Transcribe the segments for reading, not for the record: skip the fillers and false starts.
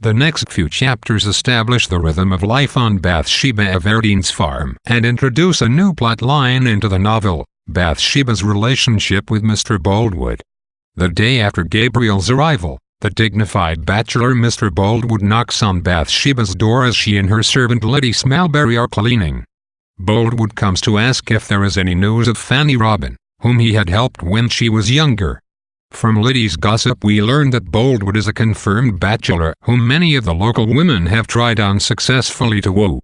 The next few chapters establish the rhythm of life on Bathsheba Everdene's farm and introduce a new plot line into the novel, Bathsheba's relationship with Mr. Boldwood. The day after Gabriel's arrival, the dignified bachelor Mr. Boldwood knocks on Bathsheba's door as she and her servant Lady Smallberry are cleaning. Boldwood comes to ask if there is any news of Fanny Robin, whom he had helped when she was younger. From Liddy's gossip we learn that Boldwood is a confirmed bachelor whom many of the local women have tried unsuccessfully to woo.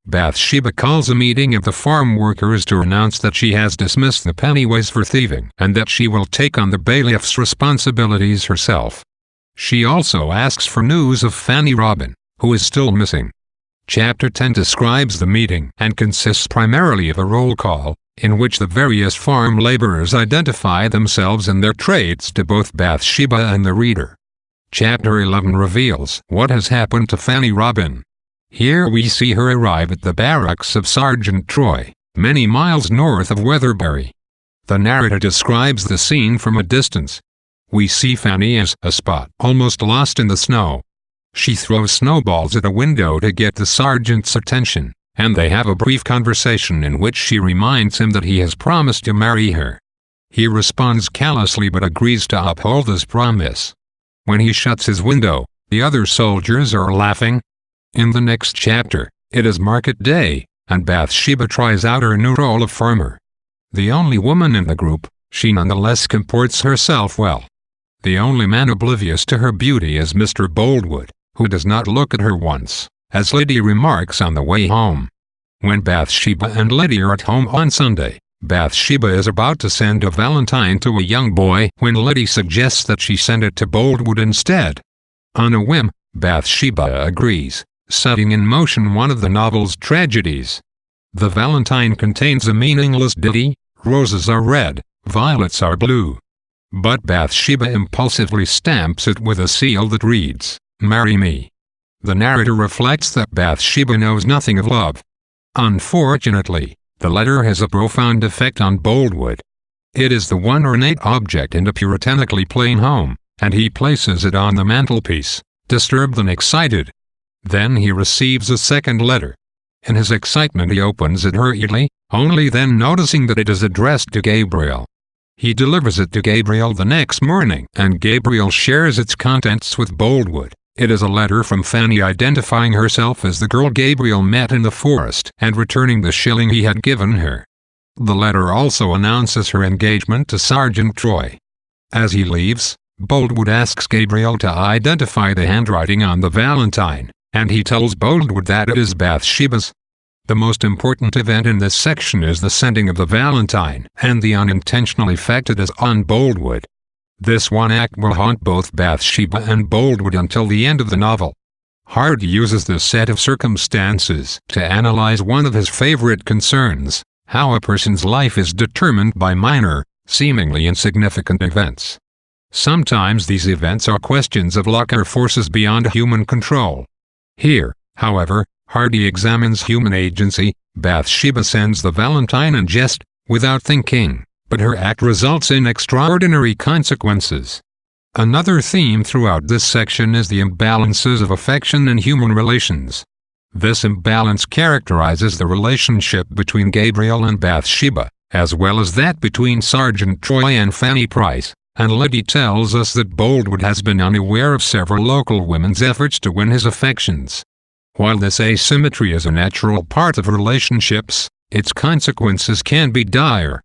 Bathsheba calls a meeting of the farm workers to announce that she has dismissed the Pennyways for thieving and that she will take on the bailiff's responsibilities herself. She also asks for news of Fanny Robin, who is still missing. Chapter 10 describes the meeting and consists primarily of a roll call, in which the various farm laborers identify themselves and their trades to both Bathsheba and the reader. Chapter 11 reveals what has happened to Fanny Robin. Here we see her arrive at the barracks of Sergeant Troy, many miles north of Weatherbury. The narrator describes the scene from a distance. We see Fanny as a spot almost lost in the snow. She throws snowballs at a window to get the sergeant's attention, and they have a brief conversation in which she reminds him that he has promised to marry her. He responds callously but agrees to uphold his promise. When he shuts his window, the other soldiers are laughing. In the next chapter, it is market day, and Bathsheba tries out her new role of farmer. The only woman in the group, she nonetheless comports herself well. The only man oblivious to her beauty is Mr. Boldwood, who does not look at her once, as Liddy remarks on the way home. When Bathsheba and Liddy are at home on Sunday, Bathsheba is about to send a valentine to a young boy when Liddy suggests that she send it to Boldwood instead. On a whim, Bathsheba agrees, setting in motion one of the novel's tragedies. The valentine contains a meaningless ditty, "Roses are red, violets are blue." But Bathsheba impulsively stamps it with a seal that reads, "Marry me." The narrator reflects that Bathsheba knows nothing of love. Unfortunately, the letter has a profound effect on Boldwood. It is the one ornate object in a puritanically plain home, and he places it on the mantelpiece, disturbed and excited. Then he receives a second letter. In his excitement he opens it hurriedly, only then noticing that it is addressed to Gabriel. He delivers it to Gabriel the next morning, and Gabriel shares its contents with Boldwood. It is a letter from Fanny identifying herself as the girl Gabriel met in the forest and returning the shilling he had given her. The letter also announces her engagement to Sergeant Troy. As he leaves, Boldwood asks Gabriel to identify the handwriting on the valentine, and he tells Boldwood that it is Bathsheba's. The most important event in this section is the sending of the valentine and the unintentional effect it has on Boldwood. This one act will haunt both Bathsheba and Boldwood until the end of the novel. Hardy uses this set of circumstances to analyze one of his favorite concerns, how a person's life is determined by minor, seemingly insignificant events. Sometimes these events are questions of luck or forces beyond human control. Here, however, Hardy examines human agency. Bathsheba sends the valentine in jest, without thinking, but her act results in extraordinary consequences. Another theme throughout this section is the imbalances of affection in human relations. This imbalance characterizes the relationship between Gabriel and Bathsheba, as well as that between Sergeant Troy and Fanny Price, and Liddy tells us that Boldwood has been unaware of several local women's efforts to win his affections. While this asymmetry is a natural part of relationships, its consequences can be dire.